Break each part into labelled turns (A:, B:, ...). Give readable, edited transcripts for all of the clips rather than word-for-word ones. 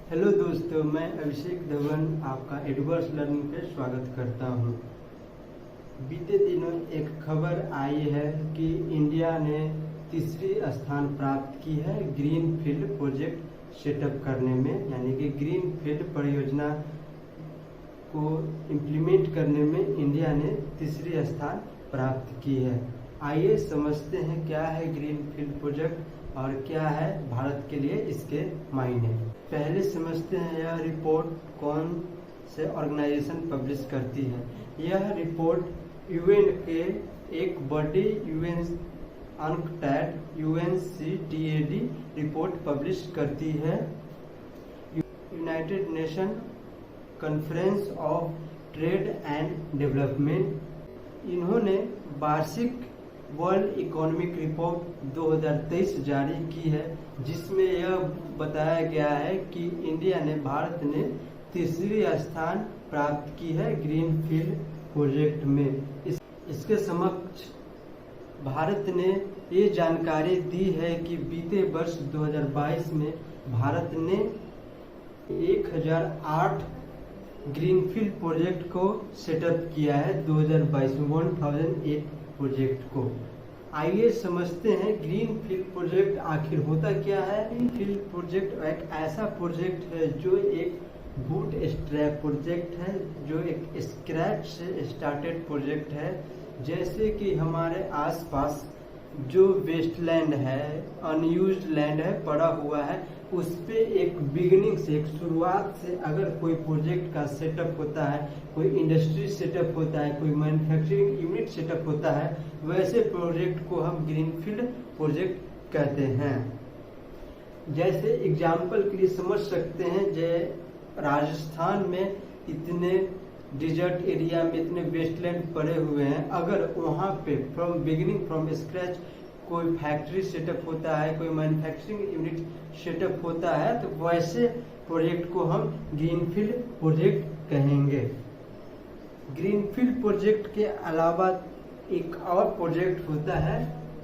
A: Hello दोस्तों, मैं अभिषेक धवन आपका एडवर्स लर्निंग पे स्वागत करता हूँ। बीते दिनों एक खबर आई है कि इंडिया ने तीसरी स्थान प्राप्त की है ग्रीन फील्ड प्रोजेक्ट सेटअप करने में, यानी कि ग्रीन फील्ड परियोजना को इम्प्लीमेंट करने में इंडिया ने तीसरी स्थान प्राप्त की है। आइए समझते हैं क्या है ग्रीन फील्ड प्रोजेक्ट और क्या है भारत के लिए इसके मायने। पहले समझते हैं यह रिपोर्ट कौन से ऑर्गेनाइजेशन पब्लिश करती है। यह रिपोर्ट यूएन के एक बड़ी UNCTAD रिपोर्ट पब्लिश करती है। United nation conference of trade and development इन्होंने वार्षिक वर्ल्ड इकोनॉमिक रिपोर्ट 2023 जारी की है, जिसमें यह बताया गया है कि भारत ने तीसरी स्थान प्राप्त की है ग्रीन फील्ड प्रोजेक्ट में। इसके समक्ष भारत ने ये जानकारी दी है कि बीते वर्ष 2022 में भारत ने 1008 ग्रीनफील्ड प्रोजेक्ट को सेटअप किया है। 2022 में 1008 प्रोजेक्ट को। आइए समझते हैं ग्रीन फील्ड प्रोजेक्ट आखिर होता क्या है। ग्रीन फील्ड प्रोजेक्ट एक ऐसा प्रोजेक्ट है जो एक बूट स्ट्रैप प्रोजेक्ट है, जो एक स्क्रैच से स्टार्टेड प्रोजेक्ट है। जैसे कि हमारे आसपास जो वेस्टलैंड है, अनयूज्ड लैंड है, पड़ा हुआ है, उस पे एक बिगिनिंग से, एक शुरुआत से अगर कोई प्रोजेक्ट का सेटअप होता है, कोई इंडस्ट्री सेटअप होता है, कोई मैन्युफैक्चरिंग यूनिट सेटअप होता है, वैसे प्रोजेक्ट को हम ग्रीनफील्ड प्रोजेक्ट कहते हैं। जैसे एग्जाम्पल के लिए समझ सकते हैं, जैसे राजस्थान में इतने डिजर्ट एरिया में इतने वेस्टलैंड पड़े हुए हैं, अगर वहाँ पे फ्रॉम स्क्रैच कोई फैक्ट्री सेटअप होता है, कोई मैन्युफैक्चरिंग यूनिट सेटअप होता है, तो वैसे प्रोजेक्ट को हम ग्रीनफील्ड प्रोजेक्ट कहेंगे। ग्रीनफील्ड प्रोजेक्ट के अलावा एक और प्रोजेक्ट होता है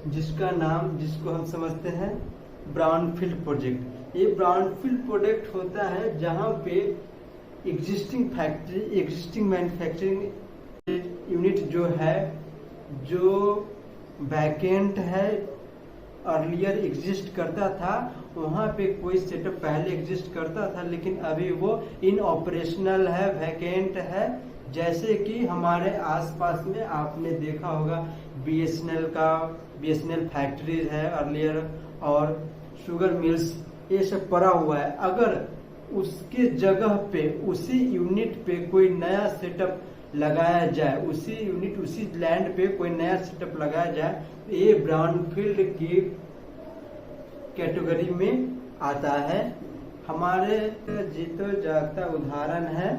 A: जिसको हम समझते हैं ब्राउनफील्ड प्रोजेक्ट। ये ब्राउनफील्ड प्रोजेक्ट होता है जहाँ पे existing factory, existing manufacturing unit जो है, जो वैकेंट है, अर्लियर एग्जिस्ट करता था, वहाँ पे कोई सेटअप पहले एग्जिस्ट करता था लेकिन अभी वो इन ऑपरेशनल है, वैकेंट है। जैसे कि हमारे आसपास में आपने देखा होगा BSNL फैक्ट्रीज है अर्लियर, और शुगर मिल्स, ये सब पड़ा हुआ है। अगर उसके जगह पे, उसी यूनिट पे कोई नया सेटअप लगाया जाए, उसी यूनिट, उसी लैंड पे कोई नया सेटअप लगाया जाए, ये ब्राउनफील्ड की कैटेगरी में आता है। हमारे जीतो जागता उदाहरण है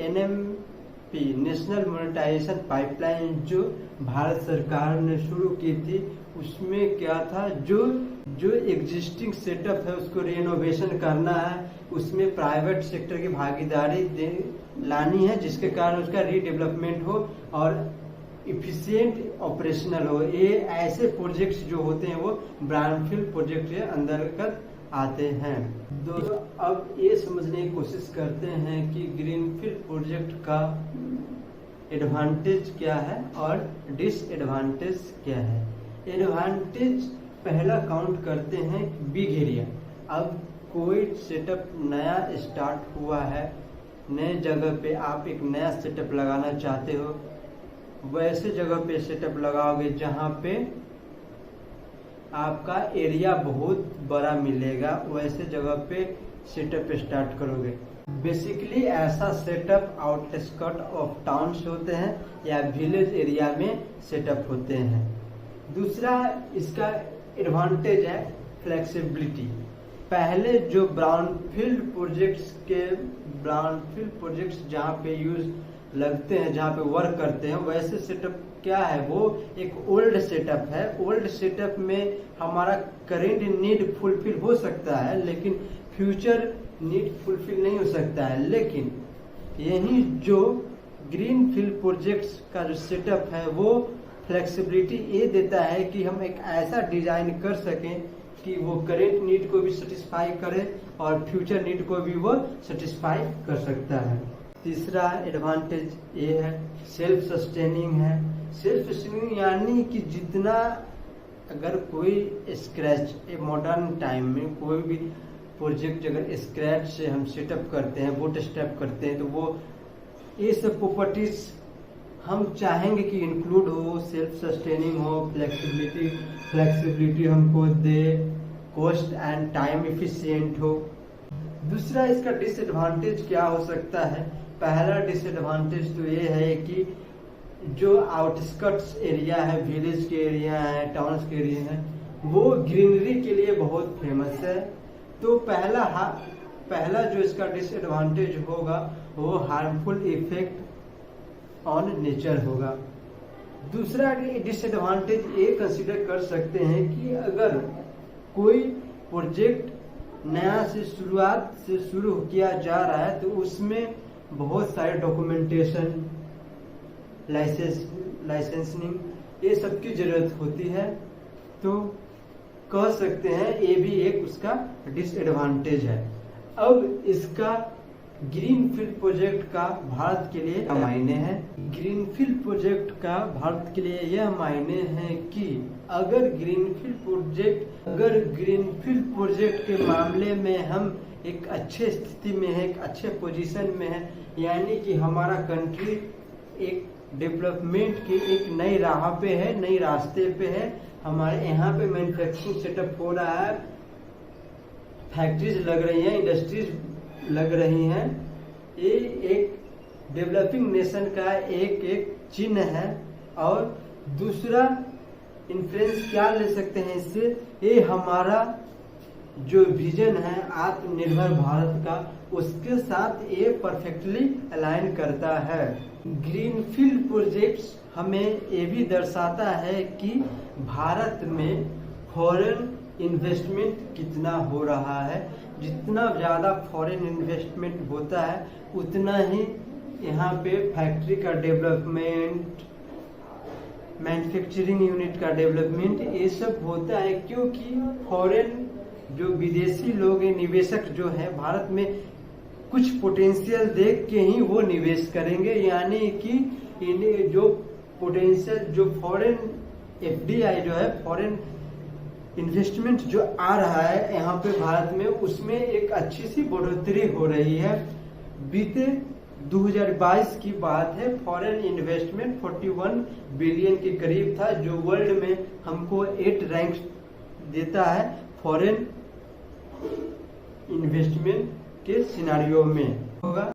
A: NMP, नेशनल मोनेटाइजेशन पाइपलाइन, जो भारत सरकार ने शुरू की थी। उसमें क्या था, जो एग्जिस्टिंग सेटअप है उसको रिनोवेशन करना है, उसमें प्राइवेट सेक्टर की भागीदारी लानी है, जिसके कारण उसका रीडेवलपमेंट हो और इफिशिएंट ऑपरेशनल हो। ये ऐसे प्रोजेक्ट्स जो होते हैं वो ब्राउनफील्ड प्रोजेक्ट के अंतर्गत आते हैं। दोस्तों, अब ये समझने की कोशिश करते हैं कि ग्रीनफील्ड प्रोजेक्ट का एडवांटेज क्या है और डिसएडवांटेज क्या है। एडवांटेज पहला काउंट करते हैं बिग एरिया। अब कोई सेटअप नया स्टार्ट हुआ है, नए जगह पे आप एक नया सेटअप लगाना चाहते हो, वैसे जगह पे सेटअप लगाओगे जहाँ पे आपका एरिया बहुत बड़ा मिलेगा, वैसे जगह पे सेटअप स्टार्ट करोगे। बेसिकली ऐसा सेटअप आउटस्कर्ट ऑफ टाउन्स होते हैं या विलेज एरिया में सेटअप होते हैं। दूसरा इसका एडवांटेज है फ्लेक्सिबिलिटी। पहले जो ब्राउनफील्ड प्रोजेक्ट्स जहाँ पे यूज लगते हैं, जहाँ पे वर्क करते हैं, वैसे सेटअप क्या है, वो एक ओल्ड सेटअप है। ओल्ड सेटअप में हमारा करेंट नीड फुलफिल हो सकता है लेकिन फ्यूचर नीड फुलफिल नहीं हो सकता है। लेकिन यही जो ग्रीन फील्ड प्रोजेक्ट्स का जो सेटअप है वो फ्लेक्सिबिलिटी ये देता है कि हम एक ऐसा डिजाइन कर सकें कि वो करेंट नीड को भी सेटिस्फाई करे और फ्यूचर नीड को भी वो सेटिस्फाई कर सकता है। तीसरा एडवांटेज ये है सेल्फ सस्टेनिंग है। सेल्फ सस्टेनिंग यानी कि जितना अगर कोई स्क्रैच मॉडर्न टाइम में कोई भी प्रोजेक्ट अगर स्क्रैच से हम सेटअप करते हैं, बूट स्टेप करते हैं, तो वो ये सब प्रॉपर्टीज हम चाहेंगे कि इंक्लूड हो, सेल्फ सस्टेनिंग हो, फ्लेक्सिबिलिटी हमको दे, कॉस्ट एंड टाइम इफिशिएंट हो। दूसरा इसका डिसएडवांटेज क्या हो सकता है? पहला डिसएडवांटेज तो ये है कि जो आउटस्कर्ट्स एरिया है, विलेज के एरिया है, टाउन्स के एरिया है, वो ग्रीनरी के लिए बहुत फेमस है। तो पहला जो इसका डिसएडवांटेज होगा वो हार्मफुल इफेक्ट ऑन नेचर होगा। दूसरा डिसएडवांटेज ये कंसीडर कर सकते हैं कि अगर कोई प्रोजेक्ट नया से शुरुआत से शुरू किया जा रहा है तो उसमें बहुत सारे डॉक्यूमेंटेशन, लाइसेंसिंग ये सब की जरूरत होती है। तो कह सकते हैं ये भी एक उसका डिसएडवांटेज है। अब इसका ग्रीनफील्ड प्रोजेक्ट का भारत के लिए मायने है। ग्रीनफील्ड प्रोजेक्ट का भारत के लिए यह मायने है कि अगर ग्रीनफील्ड प्रोजेक्ट के मामले में हम एक अच्छे स्थिति में है, एक अच्छे पोजीशन में है, यानी कि हमारा कंट्री एक डेवलपमेंट की एक नई राह पे है, नई रास्ते पे है। हमारे यहाँ पे मैन्युफैक्चरिंग सेटअप हो रहा है, फैक्ट्रीज लग रही हैं, इंडस्ट्रीज लग रही हैं। ये एक डेवलपिंग नेशन का एक चिन्ह है। और दूसरा इन्फ्लुएंस क्या ले सकते हैं इससे? ये हमारा जो विजन है आत्मनिर्भर भारत का, उसके साथ ये परफेक्टली अलाइन करता है। ग्रीनफील्ड प्रोजेक्ट्स हमें ये भी दर्शाता है कि भारत में फॉरेन इन्वेस्टमेंट कितना हो रहा है। जितना ज़्यादा फॉरेन इन्वेस्टमेंट होता है उतना ही यहाँ पे फैक्ट्री का डेवलपमेंट, मैन्युफैक्चरिंग यूनिट का डेवलपमेंट ये सब होता है। क्योंकि फॉरेन जो विदेशी लोग हैं, निवेशक जो है भारत में कुछ पोटेंशियल देख के ही वो निवेश करेंगे। यानी कि जो पोटेंशियल जो फॉरेन एफडीआई जो है, फॉरेन इन्वेस्टमेंट जो आ रहा है यहाँ पे भारत में, उसमें एक अच्छी सी बढ़ोतरी हो रही है। बीते 2022 की बात है, फॉरेन इन्वेस्टमेंट 41 बिलियन के करीब था, जो वर्ल्ड में हमको 8 रैंक देता है फॉरेन इन्वेस्टमेंट के सिनारियो में होगा।